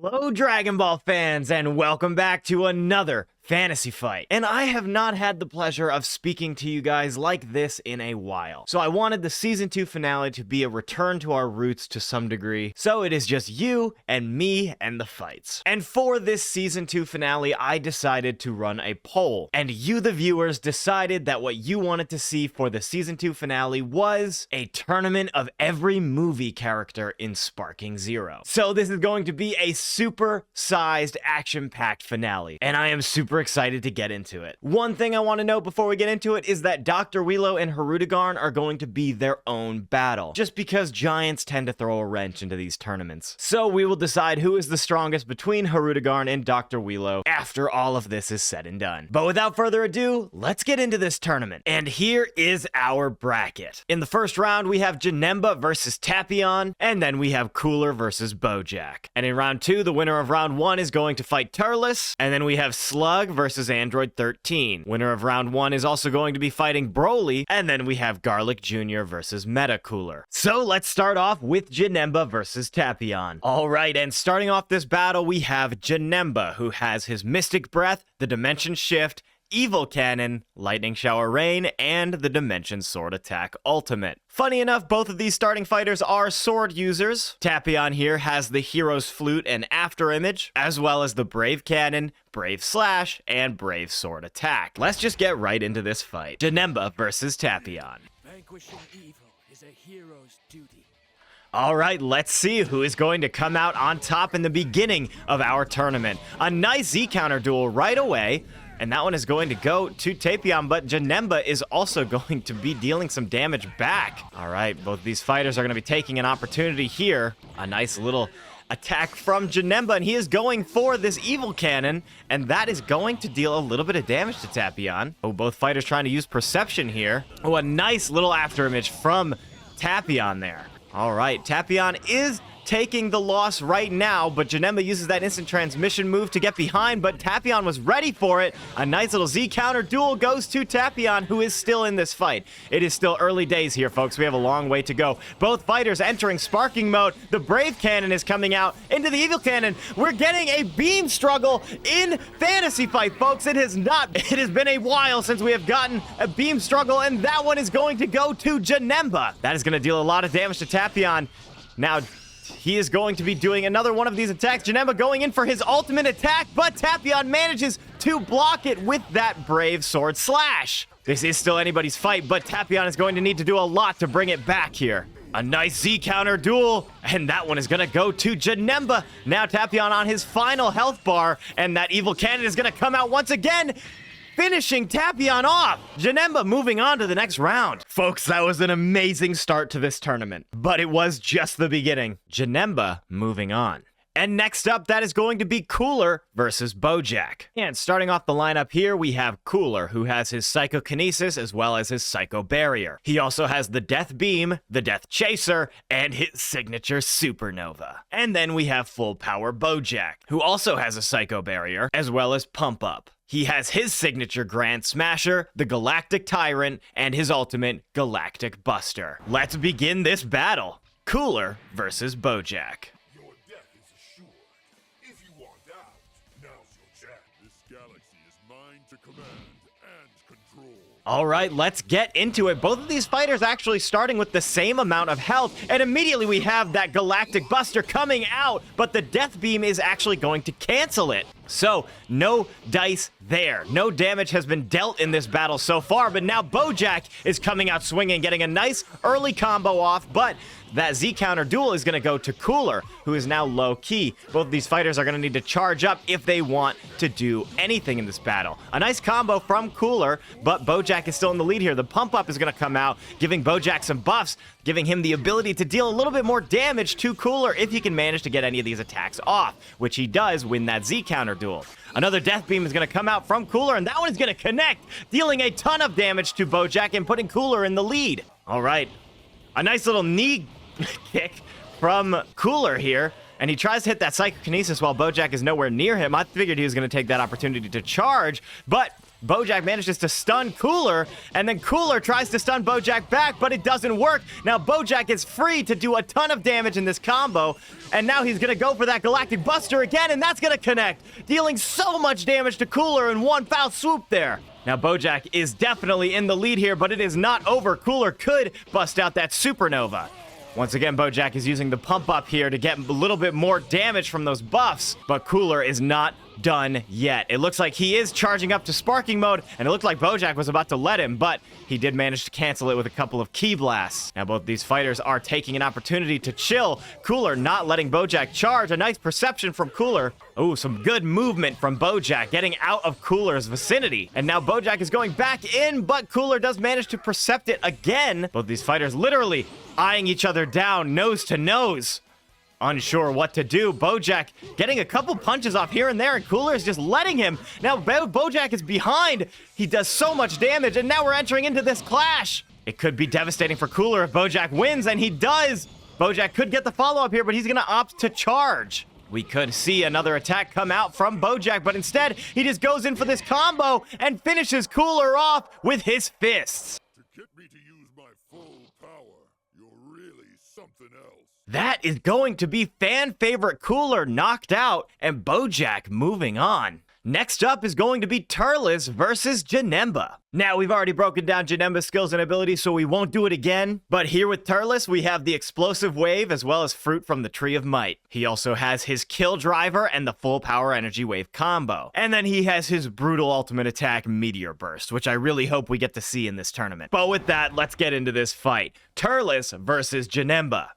Hello, Dragon Ball fans, and welcome back to another fantasy fight. And I have not had the pleasure of speaking to you guys like this in a while. So I wanted the season 2 finale to be a return to our roots to some degree. So it is just you and me and the fights. And for this season 2 finale, I decided to run a poll. And you, the viewers, decided that what you wanted to see for the season 2 finale was a tournament of every movie character in Sparking Zero. So this is going to be a super-sized, action-packed finale. And I am super excited to get into it. One thing I want to note before we get into it is that Dr. Wheelo and Hirudegarn are going to be their own battle, just because giants tend to throw a wrench into these tournaments. So we will decide who is the strongest between Hirudegarn and Dr. Wheelo after all of this is said and done. But without further ado, let's get into this tournament. And here is our bracket. In the first round, we have Janemba versus Tapion, and then we have Cooler versus Bojack. And in round 2, the winner of round 1 is going to fight Turles, and then we have Slug versus Android 13. Winner of round 1 is also going to be fighting Broly, and then we have Garlic Jr. versus Meta Cooler. So let's start off with Janemba versus Tapion. Alright, and starting off this battle, we have Janemba, who has his Mystic Breath, the Dimension Shift, Evil Cannon, Lightning Shower Rain, and the Dimension Sword Attack Ultimate. Funny enough, both of these starting fighters are sword users. Tapion here has the Hero's Flute and After Image, as well as the Brave Cannon, Brave Slash, and Brave Sword Attack. Let's just get right into this fight. Janemba versus Tapion. Vanquishing evil is a hero's duty. Alright, let's see who is going to come out on top in the beginning of our tournament. A nice Z-counter duel right away. And that one is going to go to Tapion, but Janemba is also going to be dealing some damage back. All right, both of these fighters are going to be taking an opportunity here. A nice little attack from Janemba, and he is going for this Evil Cannon, and that is going to deal a little bit of damage to Tapion. Oh, both fighters trying to use Perception here. Oh, a nice little after image from Tapion there. All right, Tapion is taking the loss right now, but Janemba uses that instant transmission move to get behind, but Tapion was ready for it. A nice little Z counter duel goes to Tapion, who is still in this fight. It is still early days here, folks. We have a long way to go. Both fighters entering sparking mode. The Brave Cannon is coming out into the Evil Cannon. We're getting a beam struggle in Fantasy Fight, folks. It has been a while since we have gotten a beam struggle, and that one is going to go to Janemba. That is going to deal a lot of damage to Tapion. Now, he is going to be doing another one of these attacks. Janemba going in for his ultimate attack, but Tapion manages to block it with that Brave Sword Slash. This is still anybody's fight, but Tapion is going to need to do a lot to bring it back here. A nice Z-counter duel, and that one is going to go to Janemba. Now Tapion on his final health bar, and that Evil Cannon is going to come out once again, finishing Tapion off. Janemba moving on to the next round. Folks, that was an amazing start to this tournament, but it was just the beginning. Janemba moving on. And next up, that is going to be Cooler versus Bojack. And starting off the lineup here, we have Cooler, who has his Psychokinesis as well as his Psycho Barrier. He also has the Death Beam, the Death Chaser, and his signature Supernova. And then we have Full Power Bojack, who also has a Psycho Barrier as well as Pump Up. He has his signature Grand Smasher, the Galactic Tyrant, and his ultimate Galactic Buster. Let's begin this battle. Cooler versus Bojack. Your death is assured. If you want out, now's your chance. This galaxy is mine to command and control. All right, let's get into it. Both of these fighters actually starting with the same amount of health, and immediately we have that Galactic Buster coming out, but the Death Beam is actually going to cancel it. So, no dice there. No damage has been dealt in this battle so far, but now Bojack is coming out swinging, getting a nice early combo off, but that Z-counter duel is going to go to Cooler, who is now low-key. Both of these fighters are going to need to charge up if they want to do anything in this battle. A nice combo from Cooler, but Bojack is still in the lead here. The pump-up is going to come out, giving Bojack some buffs, giving him the ability to deal a little bit more damage to Cooler if he can manage to get any of these attacks off, which he does win that Z-counter duel. Another Death Beam is going to come out from Cooler, and that one is going to connect, dealing a ton of damage to Bojack and putting Cooler in the lead. All right, a nice little knee kick from Cooler here, and he tries to hit that Psychokinesis while Bojack is nowhere near him. I figured he was going to take that opportunity to charge, but Bojack manages to stun Cooler, and then Cooler tries to stun Bojack back, but it doesn't work. Now Bojack is free to do a ton of damage in this combo, and now he's gonna go for that Galactic Buster again, and that's gonna connect, dealing so much damage to Cooler in one foul swoop there. Now Bojack is definitely in the lead here, but it is not over. Cooler could bust out that Supernova. Once again, Bojack is using the pump up here to get a little bit more damage from those buffs, but Cooler is not done yet. It looks like he is charging up to sparking mode, and it looked like Bojack was about to let him, but he did manage to cancel it with a couple of ki blasts. Now both these fighters are taking an opportunity to chill. Cooler not letting Bojack charge. A nice perception from Cooler. Oh, some good movement from Bojack, getting out of Cooler's vicinity. And now Bojack is going back in, but Cooler does manage to percept it again. Both these fighters literally eyeing each other down, nose to nose. Unsure what to do. Bojack getting a couple punches off here and there, and Cooler is just letting him. Now Bojack is behind. He does so much damage, and now we're entering into this clash. It could be devastating for Cooler if Bojack wins, and he does. Bojack could get the follow-up here, but he's going to opt to charge. We could see another attack come out from Bojack, but instead, he just goes in for this combo and finishes Cooler off with his fists. To get me to use my full power, you're really something else. That is going to be fan favorite Cooler knocked out and Bojack moving on. Next up is going to be Turles versus Janemba. Now, we've already broken down Janemba's skills and abilities, so we won't do it again. But here with Turles, we have the Explosive Wave as well as Fruit from the Tree of Might. He also has his Kill Driver and the Full Power Energy Wave combo. And then he has his brutal ultimate attack, Meteor Burst, which I really hope we get to see in this tournament. But with that, let's get into this fight. Turles versus Janemba.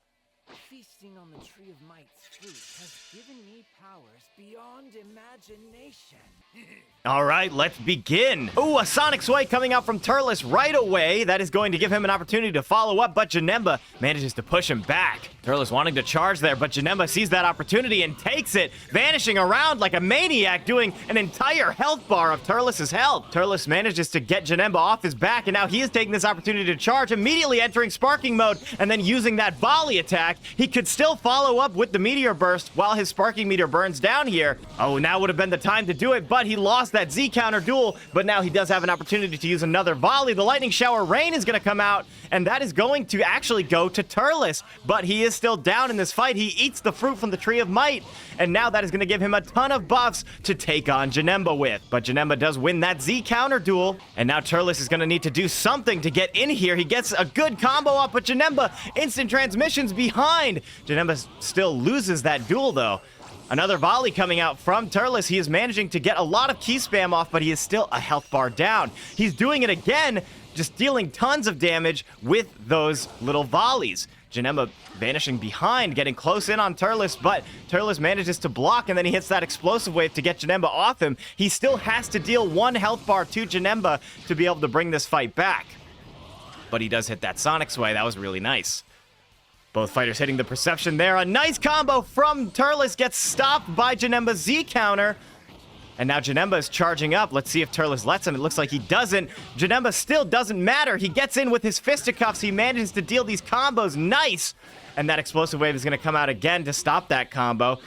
Feasting on the Tree of Might's fruit has given me powers beyond imagination. All right, let's begin. Ooh, a Sonic Sway coming out from Turles right away. That is going to give him an opportunity to follow up, but Janemba manages to push him back. Turles wanting to charge there, but Janemba sees that opportunity and takes it, vanishing around like a maniac, doing an entire health bar of Turles' health. Turles manages to get Janemba off his back, and now he is taking this opportunity to charge, immediately entering sparking mode, and then using that volley attack. He could still follow up with the Meteor Burst while his sparking meter burns down here. Oh, now would have been the time to do it, but he lost that Z counter duel, but now he does have an opportunity to use another volley. The Lightning Shower Rain is going to come out, and that is going to actually go to Turles, but he is still down in this fight. He eats the Fruit from the Tree of Might, and now that is going to give him a ton of buffs to take on Janemba with. But Janemba does win that Z counter duel, and now Turles is going to need to do something to get in here. He gets a good combo up, but Janemba instant transmissions behind. Janemba still loses that duel, though. Another volley coming out from Turles. He is managing to get a lot of ki spam off, but he is still a health bar down. He's doing it again, just dealing tons of damage with those little volleys. Janemba vanishing behind, getting close in on Turles, but Turles manages to block, and then he hits that Explosive Wave to get Janemba off him. He still has to deal one health bar to Janemba to be able to bring this fight back. But he does hit that Sonic Sway. That was really nice. Both fighters hitting the perception there. A nice combo from Turles gets stopped by Janemba's Z counter. And now Janemba is charging up. Let's see if Turles lets him. It looks like he doesn't. Janemba still doesn't matter. He gets in with his fisticuffs. He manages to deal these combos. Nice. And that Explosive Wave is going to come out again to stop that combo.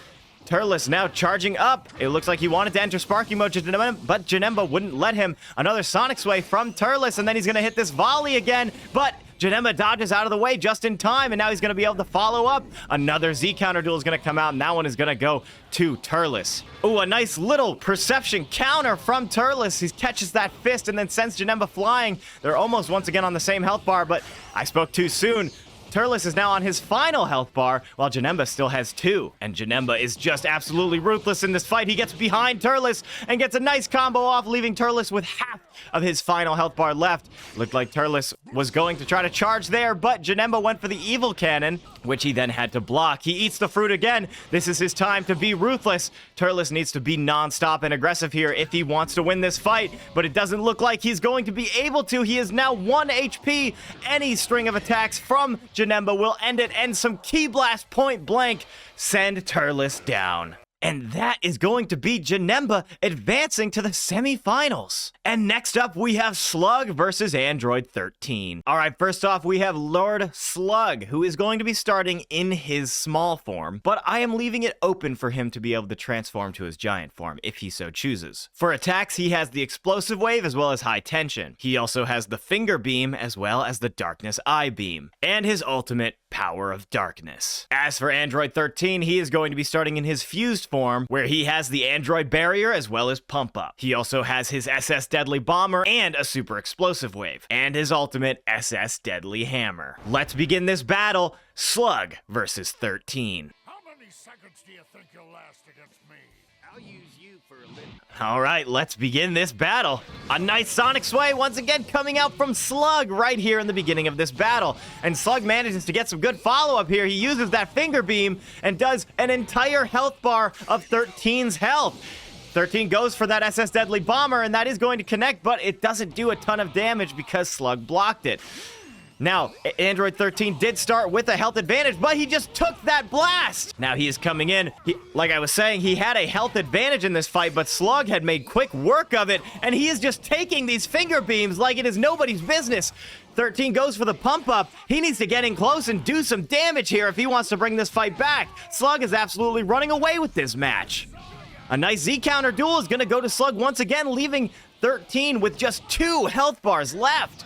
Turles now charging up. It looks like he wanted to enter sparking mode, but Janemba wouldn't let him. Another Sonic Sway from Turles, and then he's going to hit this volley again, but Janemba dodges out of the way just in time, and now he's going to be able to follow up. Another Z counter duel is going to come out, and that one is going to go to Turles. Ooh, a nice little perception counter from Turles. He catches that fist and then sends Janemba flying. They're almost once again on the same health bar, but I spoke too soon. Turles is now on his final health bar, while Janemba still has 2. And Janemba is just absolutely ruthless in this fight. He gets behind Turles and gets a nice combo off, leaving Turles with half of his final health bar left. Looked like Turles was going to try to charge there, but Janemba went for the Evil Cannon, which he then had to block. He eats the fruit again. This is his time to be ruthless. Turles needs to be non-stop and aggressive here if he wants to win this fight, but it doesn't look like he's going to be able to. He is now 1 HP. Any string of attacks from Janemba will end it, and some ki blast point blank send Turles down. And that is going to be Janemba advancing to the semifinals. And next up, we have Slug versus Android 13. All right, first off, we have Lord Slug, who is going to be starting in his small form, but I am leaving it open for him to be able to transform to his giant form if he so chooses. For attacks, he has the Explosive Wave as well as High Tension. He also has the Finger Beam as well as the Darkness Eye Beam, and his ultimate, Power of Darkness. As for Android 13, he is going to be starting in his fused form, where he has the Android Barrier as well as Pump Up. He also has his SS Deadly Bomber and a Super Explosive Wave, and his ultimate SS Deadly Hammer. Let's begin this battle, Slug versus 13. How many seconds do you think you'll last against me? I'll use you for a little. All right, let's begin this battle. A nice Sonic Sway once again coming out from Slug right here in the beginning of this battle. And Slug manages to get some good follow-up here. He uses that Finger Beam and does an entire health bar of 13's health. 13 goes for that SS Deadly Bomber, and that is going to connect, but it doesn't do a ton of damage because Slug blocked it. Now, Android 13 did start with a health advantage, but he just took that blast. Now he is coming in. Like I was saying, he had a health advantage in this fight, but Slug had made quick work of it, and he is just taking these finger beams like it is nobody's business. 13 goes for the pump up. He needs to get in close and do some damage here if he wants to bring this fight back. Slug is absolutely running away with this match. A nice Z counter duel is going to go to Slug once again, leaving 13 with just 2 health bars left.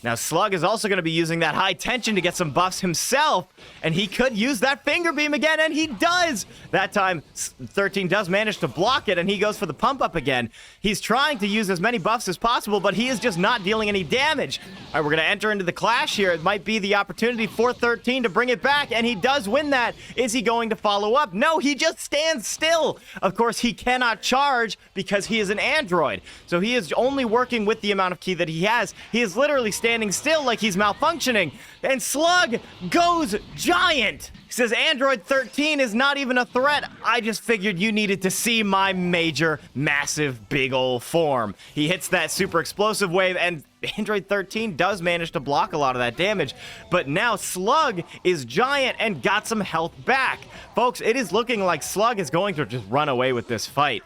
Now, Slug is also going to be using that high tension to get some buffs himself, and he could use that finger beam again, and he does! That time, 13 does manage to block it, and he goes for the pump up again. He's trying to use as many buffs as possible, but he is just not dealing any damage. All right, we're going to enter into the clash here. It might be the opportunity for 13 to bring it back, and he does win that. Is he going to follow up? No, he just stands still. Of course, he cannot charge because he is an android, so he is only working with the amount of ki that he has. He is literally standing still like he's malfunctioning, and Slug goes giant. He says Android 13 is not even a threat. I just figured you needed to see my major, massive, big ol' form. He hits that super explosive wave, and Android 13 does manage to block a lot of that damage, but now Slug is giant and got some health back. Folks, it is looking like Slug is going to just run away with this fight.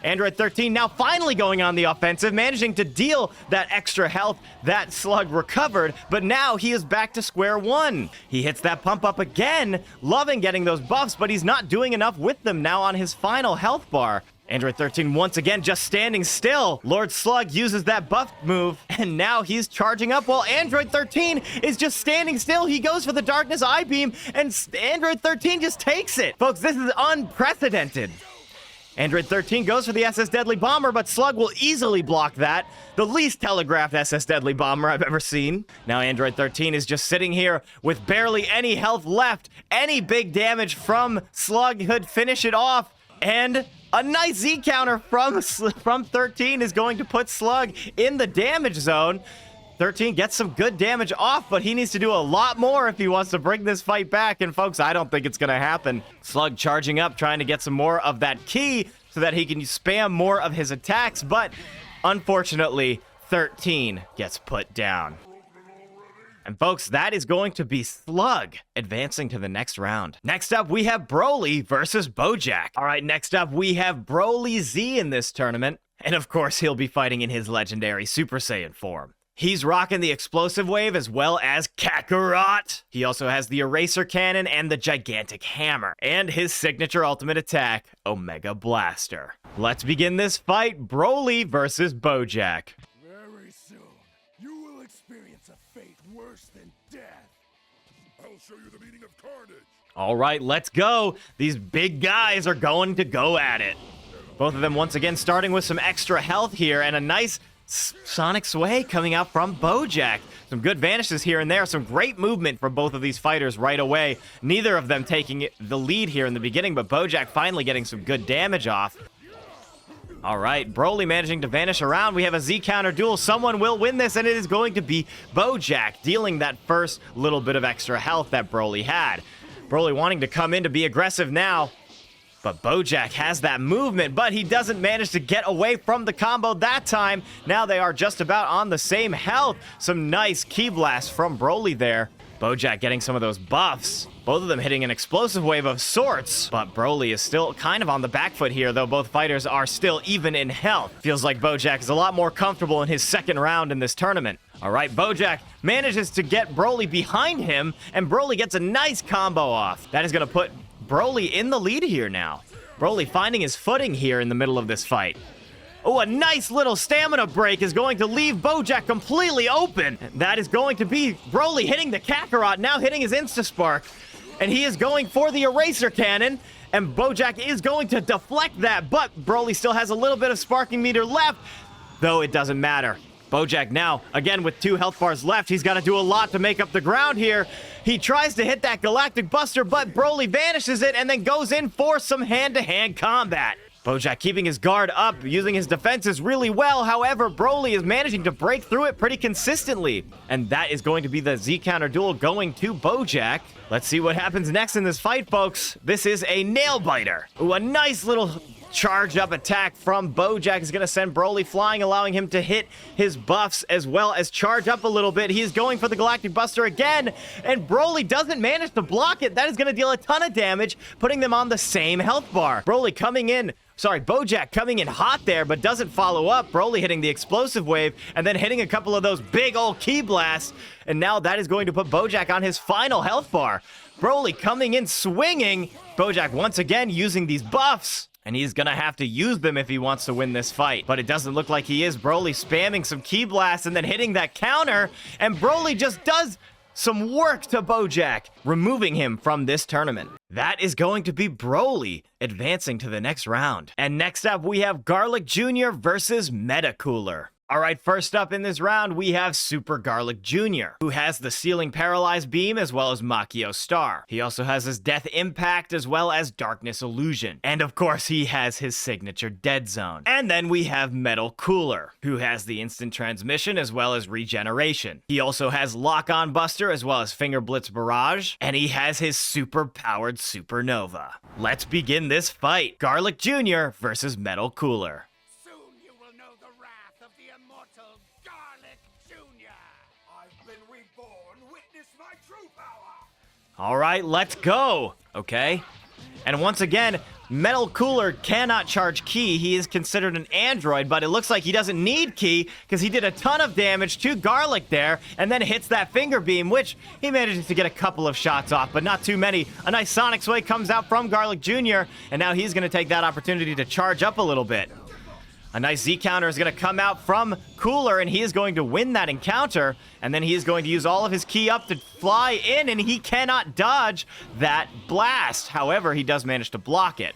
Android 13 now finally going on the offensive, managing to deal that extra health that Slug recovered, but now he is back to square one. He hits that pump up again, loving getting those buffs, but he's not doing enough with them now on his final health bar. Android 13 once again just standing still. Lord Slug uses that buff move, and now he's charging up while Android 13 is just standing still. He goes for the Darkness Eye Beam, and Android 13 just takes it. Folks, this is unprecedented. Android 13 goes for the SS Deadly Bomber, but Slug will easily block that. The least telegraphed SS Deadly Bomber I've ever seen. Now Android 13 is just sitting here with barely any health left. Any big damage from Slug could finish it off. And a nice Z counter from 13 is going to put Slug in the damage zone. 13 gets some good damage off, but he needs to do a lot more if he wants to bring this fight back. And folks, I don't think it's going to happen. Slug charging up, trying to get some more of that ki so that he can spam more of his attacks. But unfortunately, 13 gets put down. And folks, that is going to be Slug advancing to the next round. Next up, we have Broly versus Bojack. All right, next up, we have Broly Z in this tournament. And of course, he'll be fighting in his legendary Super Saiyan form. He's rocking the Explosive Wave as well as Kakarot. He also has the Eraser Cannon and the Gigantic Hammer. And his signature ultimate attack, Omega Blaster. Let's begin this fight, Broly versus Bojack. Very soon, you will experience a fate worse than death. I'll show you the meaning of carnage. All right, let's go. These big guys are going to go at it. Both of them once again starting with some extra health here and a nice Sonic Sway coming out from Bojack. Some good vanishes here and there. Some great movement from both of these fighters right away. Neither of them taking the lead here in the beginning, but Bojack finally getting some good damage off. All right, Broly managing to vanish around. We have a Z counter duel. Someone will win this, and it is going to be Bojack, dealing that first little bit of extra health that Broly had. Broly wanting to come in to be aggressive now. But Bojack has that movement, but he doesn't manage to get away from the combo that time. Now they are just about on the same health. Some nice ki blasts from Broly there. Bojack getting some of those buffs. Both of them hitting an explosive wave of sorts. But Broly is still kind of on the back foot here, though both fighters are still even in health. Feels like Bojack is a lot more comfortable in his second round in this tournament. All right, Bojack manages to get Broly behind him, and Broly gets a nice combo off. That is going to put Broly in the lead here now. Broly finding his footing here in the middle of this fight. Oh, a nice little stamina break is going to leave Bojack completely open. That is going to be Broly hitting the Kakarot, now hitting his Insta-Spark. And he is going for the Eraser Cannon. And Bojack is going to deflect that, but Broly still has a little bit of sparking meter left, though it doesn't matter. Bojack now, again with 2 health bars left, he's got to do a lot to make up the ground here. He tries to hit that Galactic Buster, but Broly vanishes it and then goes in for some hand-to-hand combat. Bojack keeping his guard up, using his defenses really well. However, Broly is managing to break through it pretty consistently. And that is going to be the Z counter duel going to Bojack. Let's see what happens next in this fight, folks. This is a nail biter. Ooh, a nice little charge up attack from Bojack is going to send Broly flying, allowing him to hit his buffs as well as charge up a little bit. He is going for the Galactic Buster again, and Broly doesn't manage to block it. That is going to deal a ton of damage, putting them on the same health bar. Bojack coming in hot there, but doesn't follow up. Broly hitting the explosive wave and then hitting a couple of those big old ki blasts, and now that is going to put Bojack on his final health bar. Broly coming in swinging. Bojack once again using these buffs. And he's gonna have to use them if he wants to win this fight. But it doesn't look like he is. Broly spamming some ki blasts and then hitting that counter. And Broly just does some work to Bojack, removing him from this tournament. That is going to be Broly advancing to the next round. And next up, we have Garlic Jr. versus Metacooler. All right, first up in this round, we have Super Garlic Jr., who has the Ceiling Paralyzed Beam as well as Makio Star. He also has his Death Impact as well as Darkness Illusion. And of course, he has his signature Dead Zone. And then we have Metal Cooler, who has the Instant Transmission as well as Regeneration. He also has Lock-On Buster as well as Finger Blitz Barrage. And he has his super powered Supernova. Let's begin this fight. Garlic Jr. versus Metal Cooler. All right, let's go. Okay. And once again, Metal Cooler cannot charge ki. He is considered an android, but it looks like he doesn't need ki because he did a ton of damage to Garlic there and then hits that finger beam, which he manages to get a couple of shots off, but not too many. A nice Sonic Sway comes out from Garlic Jr., and now he's going to take that opportunity to charge up a little bit. A nice Z counter is going to come out from Cooler, and he is going to win that encounter. And then he is going to use all of his ki up to fly in, and he cannot dodge that blast. However, he does manage to block it.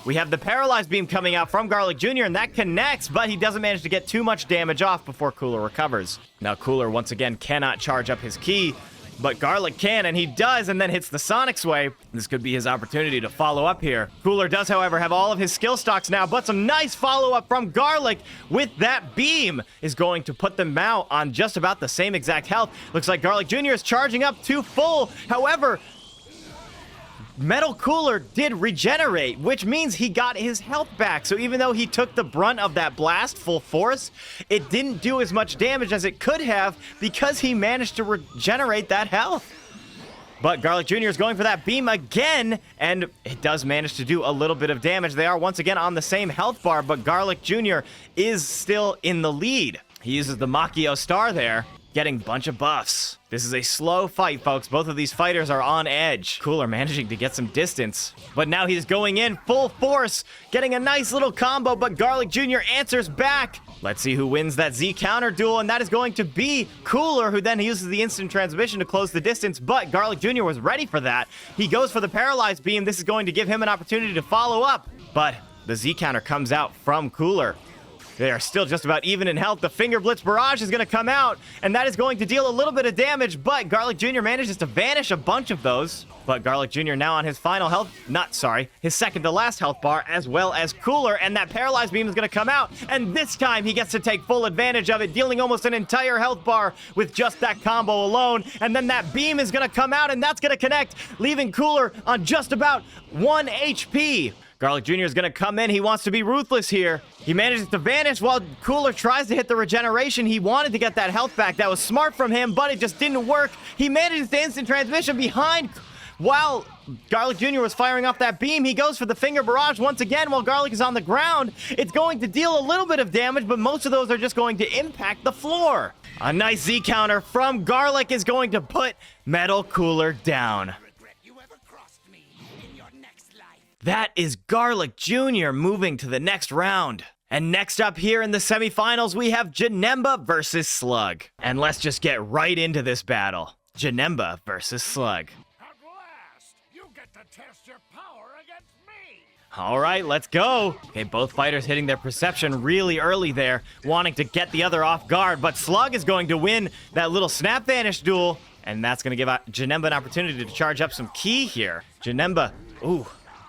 We have the Paralyzed Beam coming out from Garlic Jr., and that connects, but he doesn't manage to get too much damage off before Cooler recovers. Now, Cooler, once again, cannot charge up his ki, but Garlic can, and he does, and then hits the Sonic Sway. This could be his opportunity to follow up here. Cooler does, however, have all of his skill stocks now, but some nice follow-up from Garlic with that beam is going to put them out on just about the same exact health. Looks like Garlic Jr. is charging up to full. However, Metal Cooler did regenerate, which means he got his health back. So even though he took the brunt of that blast full force, it didn't do as much damage as it could have because he managed to regenerate that health. But Garlic Jr. is going for that beam again, and it does manage to do a little bit of damage. They are once again on the same health bar, but Garlic Jr. is still in the lead. He uses the Makio Star there, getting a bunch of buffs. This is a slow fight, folks. Both of these fighters are on edge. Cooler managing to get some distance, but now he's going in full force, getting a nice little combo, but Garlic Jr. answers back. Let's see who wins that Z counter duel, and that is going to be Cooler, who then uses the instant transmission to close the distance, but Garlic Jr. was ready for that. He goes for the Paralyzed Beam. This is going to give him an opportunity to follow up, but the Z counter comes out from Cooler. They are still just about even in health. The Finger Blitz Barrage is going to come out, and that is going to deal a little bit of damage, but Garlic Jr. manages to vanish a bunch of those. But Garlic Jr. now on his final health, his second to last health bar, as well as Cooler, and that Paralyzed Beam is going to come out, and this time he gets to take full advantage of it, dealing almost an entire health bar with just that combo alone, and then that beam is going to come out, and that's going to connect, leaving Cooler on just about 1 HP. Garlic Jr. is going to come in. He wants to be ruthless here. He manages to vanish while Cooler tries to hit the regeneration. He wanted to get that health back. That was smart from him, but it just didn't work. He manages to instant transmission behind while Garlic Jr. was firing off that beam. He goes for the finger barrage once again while Garlic is on the ground. It's going to deal a little bit of damage, but most of those are just going to impact the floor. A nice Z counter from Garlic is going to put Metal Cooler down. That is Garlic Jr. moving to the next round. And next up here in the semifinals, we have Janemba versus Slug. And let's just get right into this battle. Janemba versus Slug. At last, you get to test your power against me. All right, let's go. Okay, both fighters hitting their perception really early there, wanting to get the other off guard. But Slug is going to win that little snap vanish duel. And that's going to give Janemba an opportunity to charge up some ki here. Janemba, ooh.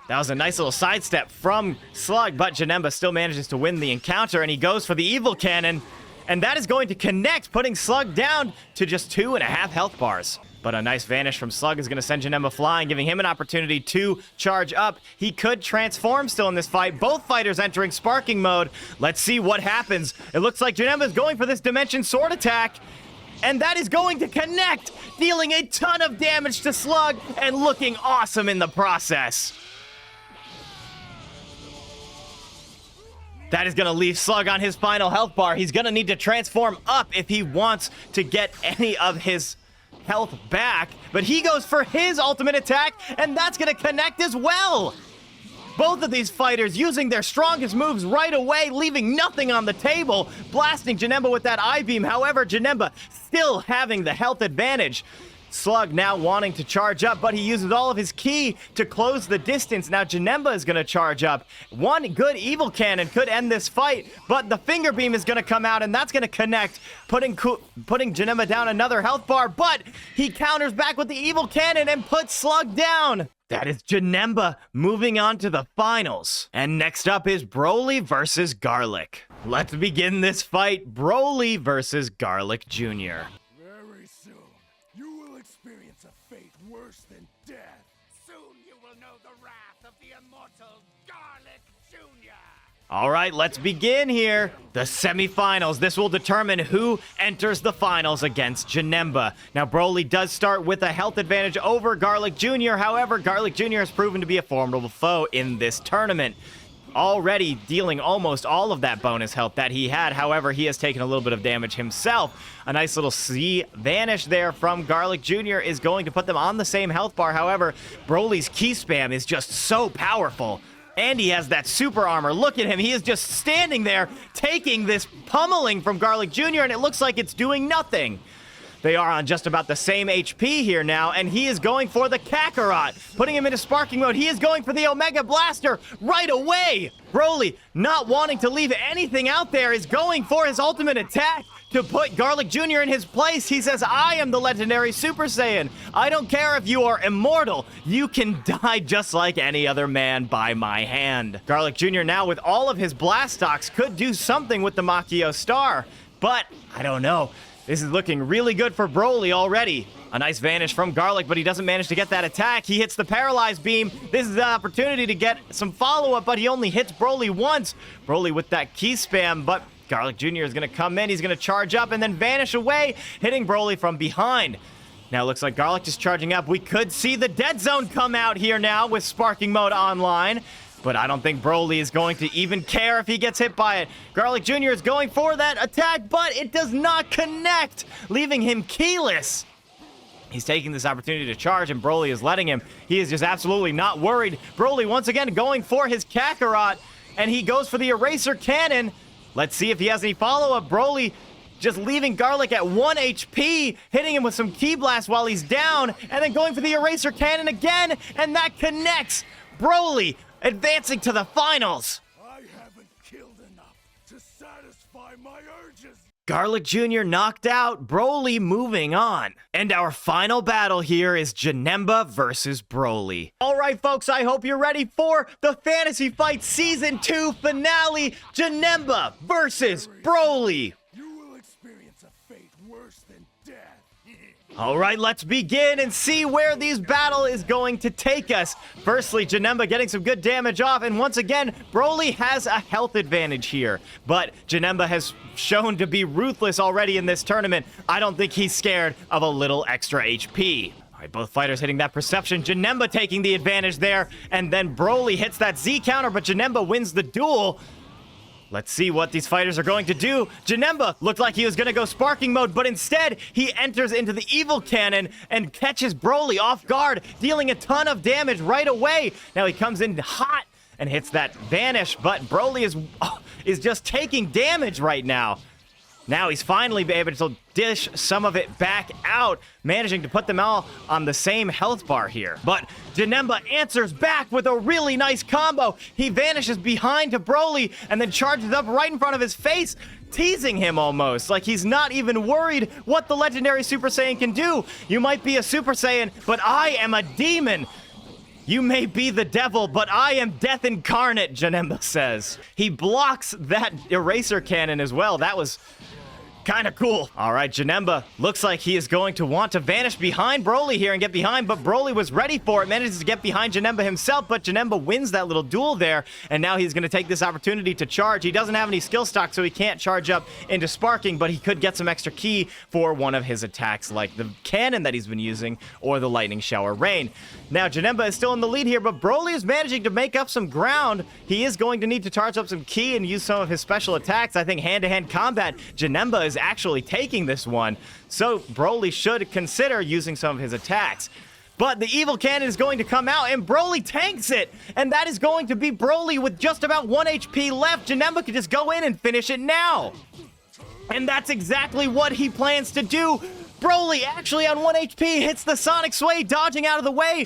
That was a nice little sidestep from Slug, but Janemba still manages to win the encounter, and he goes for the Evil Cannon, and that is going to connect, putting Slug down to just 2.5 health bars. But a nice vanish from Slug is going to send Janemba flying, giving him an opportunity to charge up. He could transform still in this fight. Both fighters entering sparking mode. Let's see what happens. It looks like Janemba is going for this Dimension Sword attack, and that is going to connect, dealing a ton of damage to Slug and looking awesome in the process. That is going to leave Slug on his final health bar. He's going to need to transform up if he wants to get any of his health back. But he goes for his ultimate attack, and that's going to connect as well. Both of these fighters using their strongest moves right away, leaving nothing on the table, blasting Janemba with that I-beam. However, Janemba still having the health advantage. Slug now wanting to charge up, but he uses all of his ki to close the distance. Now Janemba is going to charge up. One good Evil Cannon could end this fight, but the finger beam is going to come out, and that's going to connect, putting Janemba down another health bar, but he counters back with the Evil Cannon and puts Slug down. That is Janemba moving on to the finals. And next up is Broly versus Garlic. Let's begin this fight. Broly versus Garlic Jr. Very soon, you will experience a fate worse than death. Soon you will know the wrath of the immortal Garlic Jr. All right, let's begin here. The semifinals. This will determine who enters the finals against Janemba. Now, Broly does start with a health advantage over Garlic Jr. However, Garlic Jr. has proven to be a formidable foe in this tournament, already dealing almost all of that bonus health that he had. However, he has taken a little bit of damage himself. A nice little C vanish there from Garlic Jr. is going to put them on the same health bar. However, Broly's ki spam is just so powerful. And he has that super armor. Look at him. He is just standing there taking this pummeling from Garlic Jr. and it looks like it's doing nothing. They are on just about the same HP here now, and he is going for the Kakarot, putting him into sparking mode. He is going for the Omega Blaster right away. Broly, not wanting to leave anything out there, is going for his ultimate attack to put Garlic Jr. in his place. He says, I am the legendary Super Saiyan. I don't care if you are immortal. You can die just like any other man by my hand. Garlic Jr. now with all of his Blastox could do something with the Makio Star, but I don't know. This is looking really good for Broly already. A nice vanish from Garlic, but he doesn't manage to get that attack. He hits the Paralyzed Beam. This is the opportunity to get some follow-up, but he only hits Broly once. Broly with that ki spam, but Garlic Jr. is going to come in. He's going to charge up and then vanish away, hitting Broly from behind. Now it looks like Garlic is charging up. We could see the Dead Zone come out here now with Sparking Mode online. But I don't think Broly is going to even care if he gets hit by it. Garlic Jr. is going for that attack, but it does not connect, leaving him keyless. He's taking this opportunity to charge, and Broly is letting him. He is just absolutely not worried. Broly once again going for his Kakarot, and he goes for the Eraser Cannon. Let's see if he has any follow-up. Broly just leaving Garlic at 1 HP, hitting him with some Ki Blast while he's down, and then going for the Eraser Cannon again, and that connects. Broly advancing to the finals. I haven't killed enough to satisfy my urges. Garlic Jr. knocked out, Broly moving on. And our final battle here is Janemba versus Broly. All right, folks, I hope you're ready for the Fantasy Fight Season 2 finale, Janemba versus Broly. You will experience a fate worse than death. All right, let's begin and see where this battle is going to take us. Firstly, Janemba getting some good damage off, and once again, Broly has a health advantage here. But Janemba has shown to be ruthless already in this tournament. I don't think he's scared of a little extra HP. All right, both fighters hitting that perception. Janemba taking the advantage there, and then Broly hits that Z counter, but Janemba wins the duel. Let's see what these fighters are going to do. Janemba looked like he was going to go sparking mode, but instead, he enters into the evil cannon and catches Broly off guard, dealing a ton of damage right away. Now he comes in hot and hits that vanish, but Broly is just taking damage right now. Now he's finally able to dish some of it back out, managing to put them all on the same health bar here. But Janemba answers back with a really nice combo. He vanishes behind to Broly and then charges up right in front of his face, teasing him almost, like he's not even worried what the legendary Super Saiyan can do. You might be a Super Saiyan, but I am a demon. You may be the devil, but I am death incarnate, Janemba says. He blocks that eraser cannon as well. That was kind of cool. All right, Janemba looks like he is going to want to vanish behind Broly here and get behind, but Broly was ready for it, manages to get behind Janemba himself, but Janemba wins that little duel there, and now he's going to take this opportunity to charge. He doesn't have any skill stock, so he can't charge up into sparking, but he could get some extra ki for one of his attacks, like the cannon that he's been using, or the lightning shower rain. Now, Janemba is still in the lead here, but Broly is managing to make up some ground. He is going to need to charge up some ki and use some of his special attacks. I think hand-to-hand combat, Janemba is actually taking this one, so Broly should consider using some of his attacks. But the evil cannon is going to come out, and Broly tanks it, and that is going to be Broly with just about 1 HP left. Janemba could just go in and finish it now. And that's exactly what he plans to do. Broly, actually on 1 HP, hits the Sonic Sway, dodging out of the way.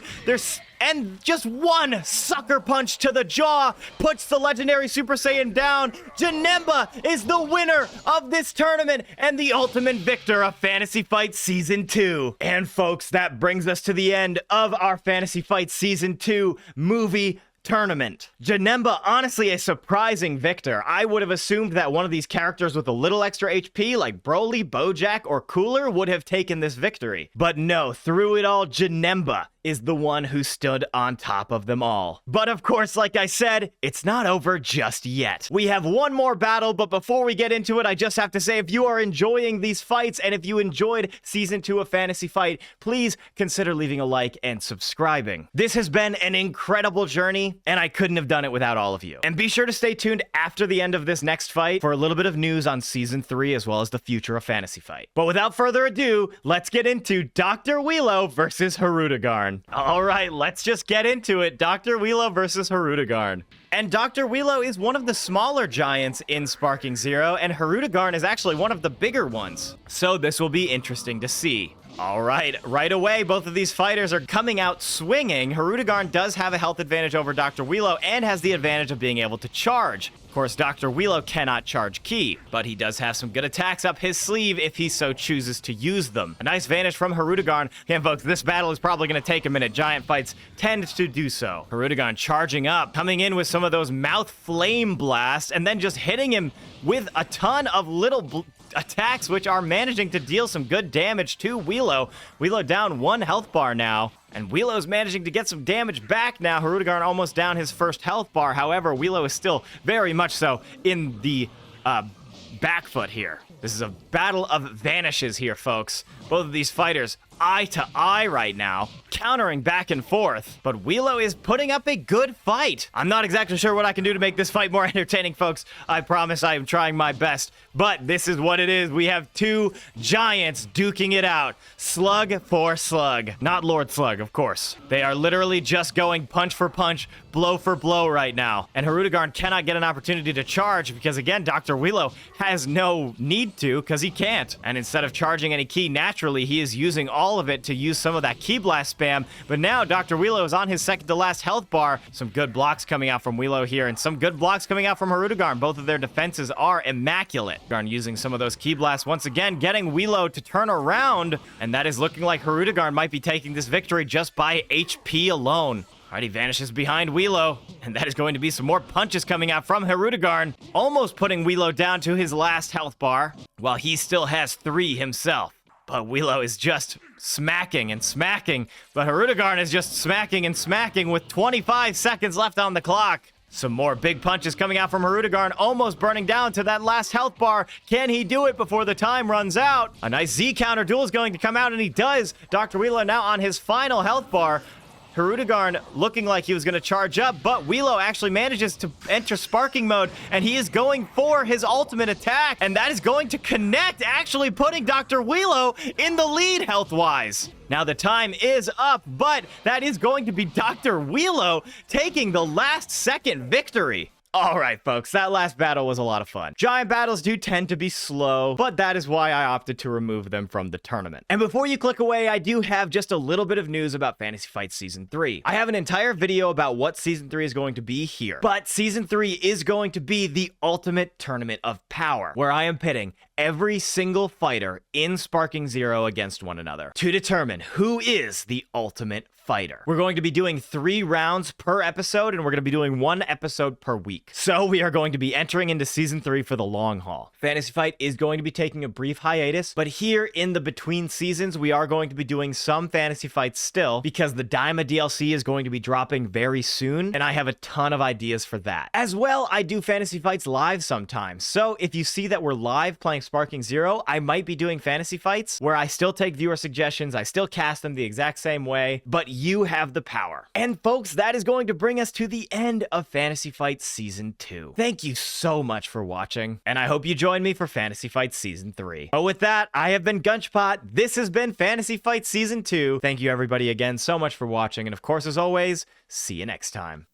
And just one sucker punch to the jaw puts the legendary Super Saiyan down. Janemba is the winner of this tournament and the ultimate victor of Fantasy Fight Season 2. And folks, that brings us to the end of our Fantasy Fight Season 2 movie tournament. Janemba, honestly, a surprising victor. I would have assumed that one of these characters with a little extra HP, like Broly, Bojack, or Cooler, would have taken this victory. But no, through it all, Janemba is the one who stood on top of them all. But of course, like I said, it's not over just yet. We have one more battle, but before we get into it, I just have to say, if you are enjoying these fights, and if you enjoyed Season 2 of Fantasy Fight, please consider leaving a like and subscribing. This has been an incredible journey, and I couldn't have done it without all of you. And be sure to stay tuned after the end of this next fight for a little bit of news on Season 3, as well as the future of Fantasy Fight. But without further ado, let's get into Dr. Wheelo versus Hirudegarn. All right, let's just get into it. Dr. Wheelo versus Hirudegarn. And Dr. Wheelo is one of the smaller giants in Sparking Zero, and Hirudegarn is actually one of the bigger ones. So this will be interesting to see. All right away, both of these fighters are coming out swinging. Hirudegarn does have a health advantage over Dr. Wheelo and has the advantage of being able to charge. Of course, Dr. Wheelo cannot charge ki, but he does have some good attacks up his sleeve if he so chooses to use them. A nice vanish from Hirudegarn. Again, folks, this battle is probably going to take a minute. Giant fights tend to do so. Hirudegarn charging up, coming in with some of those mouth flame blasts, and then just hitting him with a ton of little attacks, which are managing to deal some good damage to Wheelo. Wheelo down 1 health bar now, and Wheelo's managing to get some damage back now. Hirudegarn almost down his first health bar. However, Wheelo is still very much so in the back foot here. This is a battle of vanishes here, folks. Both of these fighters eye to eye right now, countering back and forth, but Wheelo is putting up a good fight. I'm not exactly sure what I can do to make this fight more entertaining, folks. I promise I am trying my best, but this is what it is. We have 2 giants duking it out. Slug for slug. Not Lord Slug, of course. They are literally just going punch for punch, blow for blow right now. And Hirudegarn cannot get an opportunity to charge because, again, Dr. Wheelo has no need to because he can't. And instead of charging any ki naturally, he is using all of it to use some of that ki blast spam. But now Dr. Wheelo is on his second to last health bar. Some good blocks coming out from Wheelo here and some good blocks coming out from Hirudegarn. Both of their defenses are immaculate. Hirudegarn using some of those ki blasts once again, getting Wheelo to turn around. And that is looking like Hirudegarn might be taking this victory just by HP alone. Alright, he vanishes behind Wheelo, and that is going to be some more punches coming out from Hirudegarn, almost putting Wheelo down to his last health bar, while he still has 3 himself. But Willow is just smacking and smacking. But Hirudegarn is just smacking and smacking with 25 seconds left on the clock. Some more big punches coming out from Hirudegarn, almost burning down to that last health bar. Can he do it before the time runs out? A nice Z counter duel is going to come out, and he does. Dr. Wheelo now on his final health bar. Hirudegarn looking like he was going to charge up, but Wheelo actually manages to enter sparking mode, and he is going for his ultimate attack, and that is going to connect, actually putting Dr. Wheelo in the lead health-wise. Now the time is up, but that is going to be Dr. Wheelo taking the last second victory. All right, folks, that last battle was a lot of fun. Giant battles do tend to be slow, but that is why I opted to remove them from the tournament. And before you click away, I do have just a little bit of news about Fantasy Fight Season 3. I have an entire video about what Season 3 is going to be here, but Season 3 is going to be the ultimate tournament of power, where I am pitting every single fighter in Sparking Zero against one another to determine who is the ultimate fighter. We're going to be doing 3 rounds per episode, and we're going to be doing 1 episode per week. So we are going to be entering into Season 3 for the long haul. Fantasy Fight is going to be taking a brief hiatus, but here in the between seasons, we are going to be doing some Fantasy Fights still, because the Daima DLC is going to be dropping very soon, and I have a ton of ideas for that. As well, I do Fantasy Fights live sometimes, so if you see that we're live playing Sparking Zero, I might be doing Fantasy Fights, where I still take viewer suggestions, I still cast them the exact same way, but you have the power. And folks, that is going to bring us to the end of Fantasy Fight Season 2. Thank you so much for watching, and I hope you join me for Fantasy Fight Season 3. But with that, I have been Gunchpot. This has been Fantasy Fight Season 2. Thank you everybody again so much for watching, and of course, as always, see you next time.